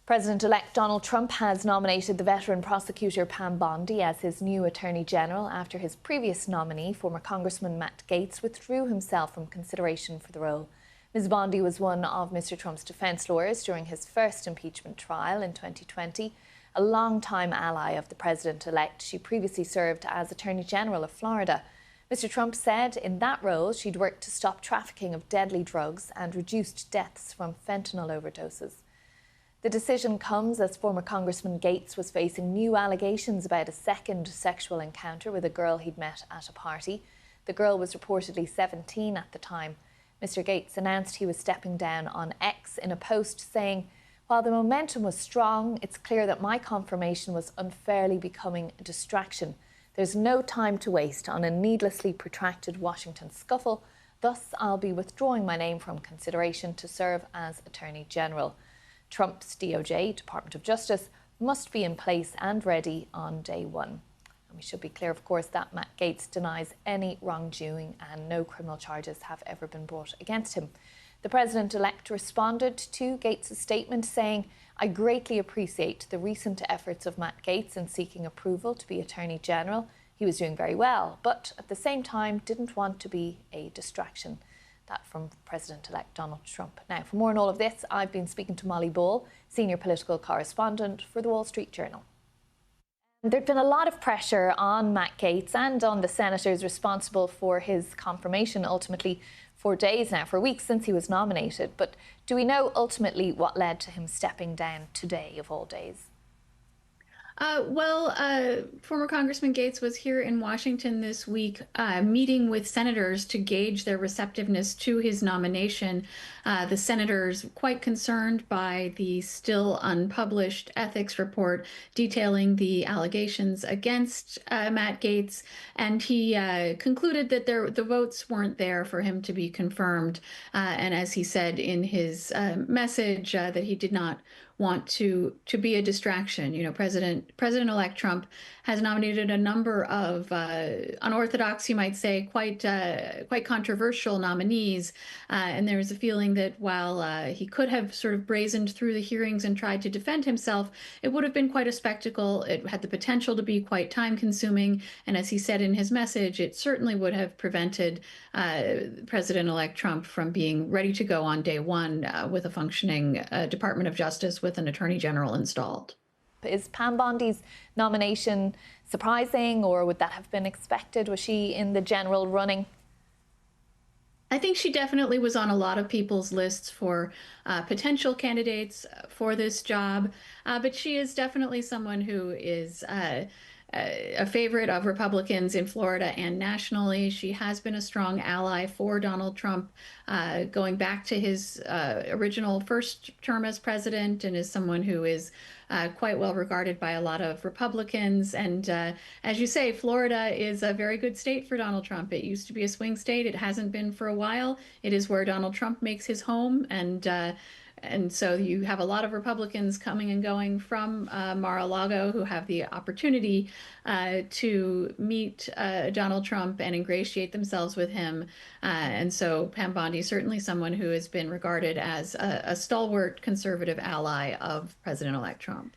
President-elect Donald Trump has nominated the veteran prosecutor Pam Bondi as his new Attorney General after his previous nominee, former Congressman Matt Gaetz, withdrew himself from consideration for the role. Ms. Bondi was one of Mr. Trump's defence lawyers during his first impeachment trial in 2020. A long-time ally of the President-elect, she previously served as Attorney General of Florida. Mr. Trump said in that role she'd worked to stop trafficking of deadly drugs and reduced deaths from fentanyl overdoses. The decision comes as former Congressman Gaetz was facing new allegations about a second sexual encounter with a girl he'd met at a party. The girl was reportedly 17 at the time. Mr. Gaetz announced he was stepping down on X in a post saying, "While the momentum was strong, it's clear that my confirmation was unfairly becoming a distraction. There's no time to waste on a needlessly protracted Washington scuffle. Thus, I'll be withdrawing my name from consideration to serve as Attorney General." Trump's DOJ, Department of Justice, must be in place and ready on day one. And we should be clear, of course, that Matt Gaetz denies any wrongdoing and no criminal charges have ever been brought against him. The President-elect responded to Gaetz' statement saying, "I greatly appreciate the recent efforts of Matt Gaetz in seeking approval to be Attorney General. He was doing very well, but at the same time didn't want to be a distraction." That from President-elect Donald Trump. Now, for more on all of this, I've been speaking to Molly Ball, senior political correspondent for the Wall Street Journal. There's been a lot of pressure on Matt Gaetz and on the senators responsible for his confirmation ultimately for days now, for weeks since he was nominated. But do we know ultimately what led to him stepping down today of all days? Former Congressman Gaetz was here in Washington this week, meeting with senators to gauge their receptiveness to his nomination. The senators quite concerned by the still unpublished ethics report detailing the allegations against Matt Gaetz, and he concluded that the votes weren't there for him to be confirmed. And as he said in his message, that he did not want to be a distraction. You know, President-elect Trump has nominated a number of unorthodox, you might say, quite controversial nominees, and there is a feeling that while he could have sort of brazened through the hearings and tried to defend himself, it would have been quite a spectacle. It had the potential to be quite time-consuming, and as he said in his message, it certainly would have prevented President-elect Trump from being ready to go on day one with a functioning Department of Justice with an Attorney General installed. Is Pam Bondi's nomination surprising, or would that have been expected? Was she in the general running? I think she definitely was on a lot of people's lists for potential candidates for this job, but she is definitely someone who is a favorite of Republicans in Florida and nationally. She has been a strong ally for Donald Trump, going back to his original first term as president, and is someone who is quite well regarded by a lot of Republicans. And as you say, Florida is a very good state for Donald Trump. It used to be a swing state. It hasn't been for a while. It is where Donald Trump makes his home, and so you have a lot of Republicans coming and going from Mar-a-Lago who have the opportunity to meet Donald Trump and ingratiate themselves with him. And so Pam Bondi is certainly someone who has been regarded as a stalwart conservative ally of President-elect Trump.